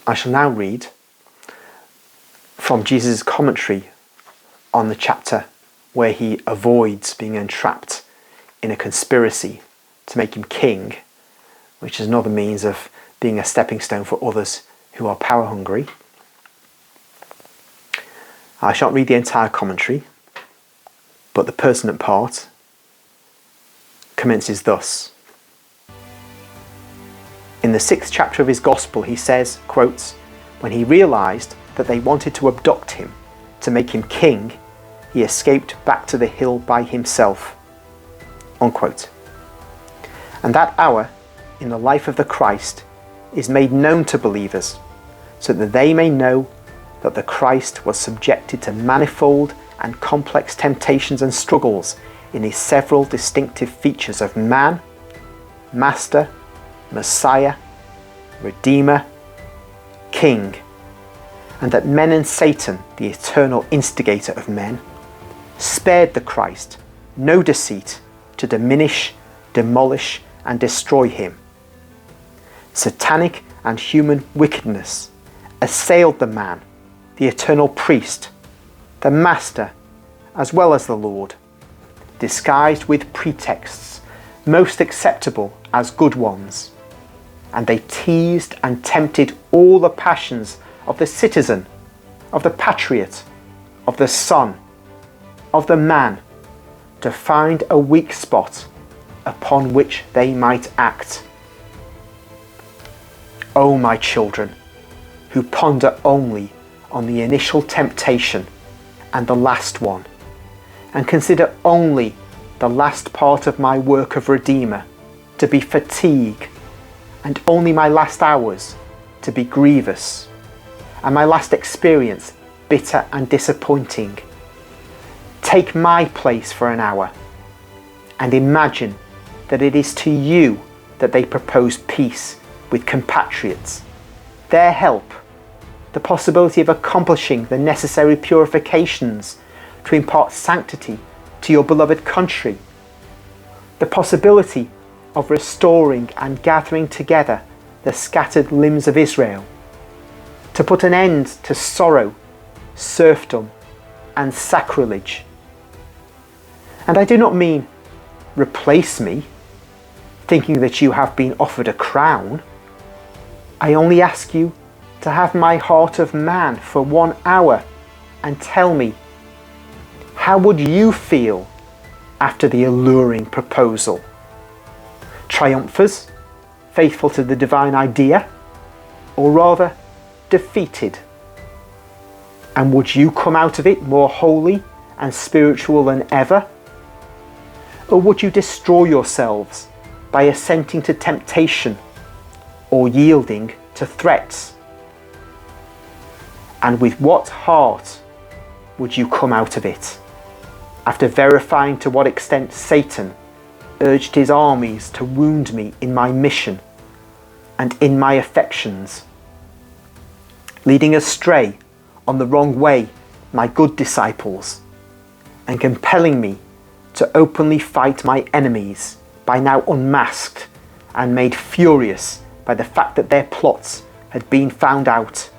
I shall now read from Jesus' commentary on the chapter where he avoids being entrapped in a conspiracy to make him king, which is another means of being a stepping stone for others who are power hungry. I shan't read the entire commentary, but the pertinent part commences thus. In the 6th chapter of his Gospel, he says, quotes, "When he realised that they wanted to abduct him to make him king, he escaped back to the hill by himself." Unquote. And that hour in the life of the Christ is made known to believers so that they may know that the Christ was subjected to manifold and complex temptations and struggles in his several distinctive features of man, master, Messiah, Redeemer, King, and that men and Satan, the eternal instigator of men, spared the Christ no deceit to diminish, demolish, and destroy him. Satanic and human wickedness assailed the man, the eternal priest, the master, as well as the Lord, disguised with pretexts most acceptable as good ones, and they teased and tempted all the passions of the citizen, of the patriot, of the son, of the man, to find a weak spot upon which they might act. O my children, who ponder only on the initial temptation and the last one, and consider only the last part of my work of Redeemer to be fatigue, and only my last hours to be grievous, and my last experience bitter and disappointing. Take my place for an hour, and imagine that it is to you that they propose peace with compatriots, their help, the possibility of accomplishing the necessary purifications to impart sanctity to your beloved country, the possibility of restoring and gathering together the scattered limbs of Israel, to put an end to sorrow, serfdom, and sacrilege. And I do not mean replace me, thinking that you have been offered a crown. I only ask you to have my heart of man for 1 hour and tell me, how would you feel after the alluring proposal? Triumphers, faithful to the divine idea, or rather defeated? And would you come out of it more holy and spiritual than ever? Or would you destroy yourselves by assenting to temptation or yielding to threats? And with what heart would you come out of it, after verifying to what extent Satan urged his armies to wound me in my mission and in my affections, leading astray on the wrong way my good disciples, and compelling me to openly fight my enemies, by now unmasked and made furious by the fact that their plots had been found out?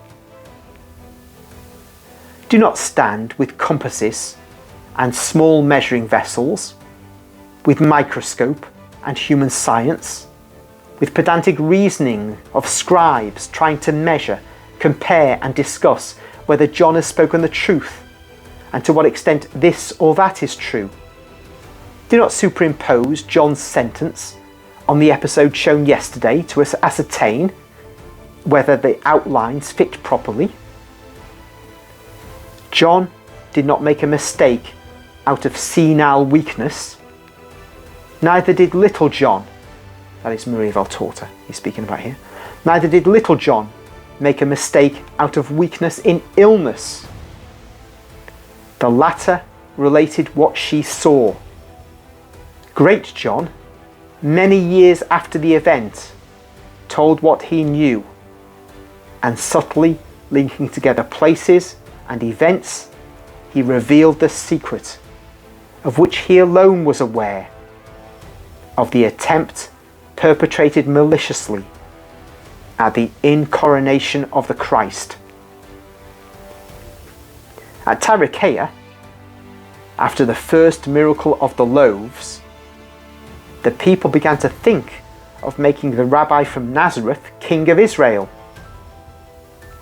Do not stand with compasses and small measuring vessels, with microscope and human science, with pedantic reasoning of scribes trying to measure, compare and discuss whether John has spoken the truth and to what extent this or that is true. Do not superimpose John's sentence on the episode shown yesterday to ascertain whether the outlines fit properly. John did not make a mistake out of senile weakness. Neither did little John, that is Maria Valtorta he's speaking about here, neither did little John make a mistake out of weakness in illness. The latter related what she saw. Great John, many years after the event, told what he knew, and subtly linking together places and events, he revealed the secret, of which he alone was aware, of the attempt perpetrated maliciously at the incoronation of the Christ. At Tarichaea, after the first miracle of the loaves, the people began to think of making the rabbi from Nazareth king of Israel.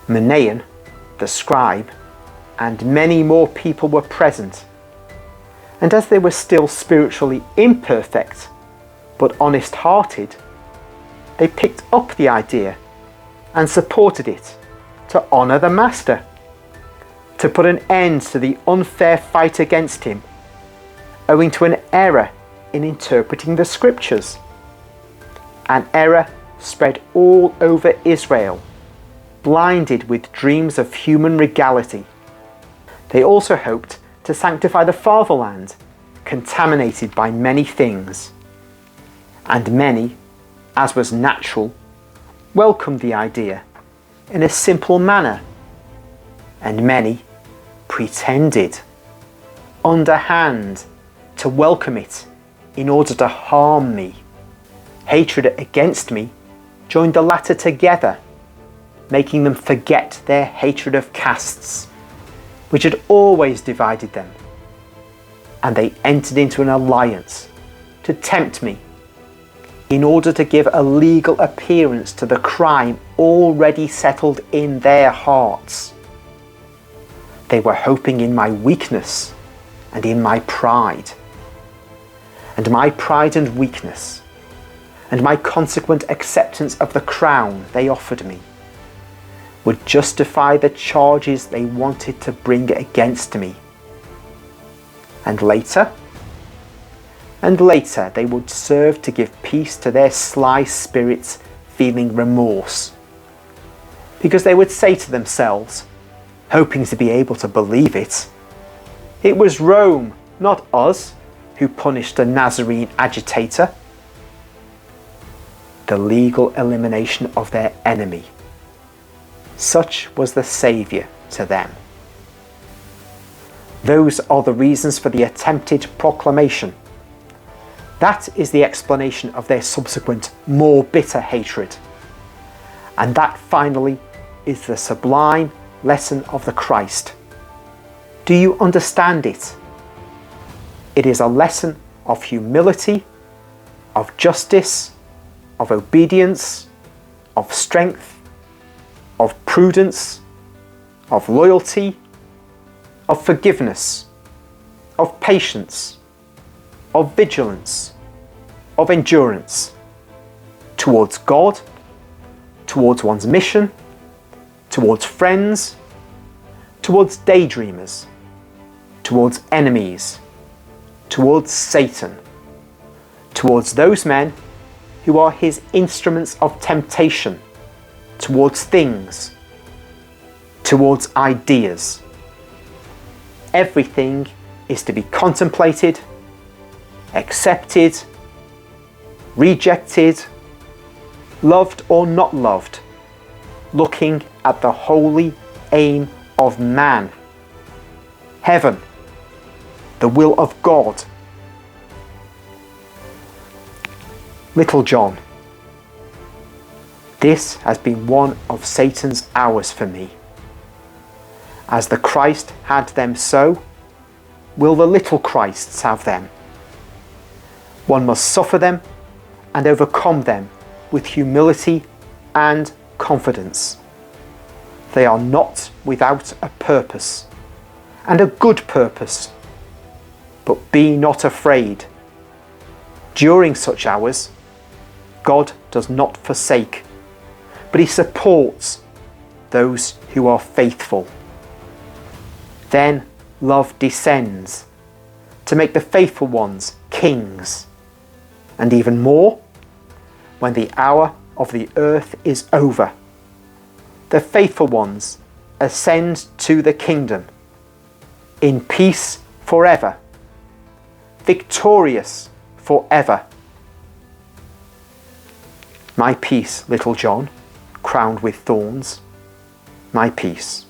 Manaen, the scribe, and many more people were present, and as they were still spiritually imperfect but honest-hearted, they picked up the idea and supported it to honour the Master, to put an end to the unfair fight against him, owing to an error in interpreting the scriptures. An error spread all over Israel, blinded with dreams of human regality. They also hoped to sanctify the fatherland, contaminated by many things. And many, as was natural, welcomed the idea in a simple manner, and many pretended, underhand, to welcome it in order to harm me. Hatred against me joined the latter together, making them forget their hatred of castes, which had always divided them, and they entered into an alliance to tempt me in order to give a legal appearance to the crime already settled in their hearts. They were hoping in my weakness and in my pride. And my pride and weakness, and my consequent acceptance of the crown they offered me, would justify the charges they wanted to bring against me. And later they would serve to give peace to their sly spirits feeling remorse, because they would say to themselves, hoping to be able to believe it, it was Rome, not us, who punished the Nazarene agitator. The legal elimination of their enemy. Such was the Saviour to them. Those are the reasons for the attempted proclamation. That is the explanation of their subsequent, more bitter hatred. And that finally is the sublime lesson of the Christ. Do you understand it? It is a lesson of humility, of justice, of obedience, of strength, of prudence, of loyalty, of forgiveness, of patience, of vigilance, of endurance, towards God, towards one's mission, towards friends, towards daydreamers, towards enemies, towards Satan, towards those men who are his instruments of temptation, towards things, towards ideas. Everything is to be contemplated, accepted, rejected, loved or not loved, looking at the holy aim of man, heaven, the will of God. Little John, this has been one of Satan's hours for me. As the Christ had them so, will the little Christs have them. One must suffer them and overcome them with humility and confidence. They are not without a purpose, and a good purpose. But be not afraid. During such hours, God does not forsake, but he supports those who are faithful. Then love descends to make the faithful ones kings. And even more, when the hour of the earth is over, the faithful ones ascend to the kingdom, in peace forever, victorious forever. My peace, little John, crowned with thorns, my peace.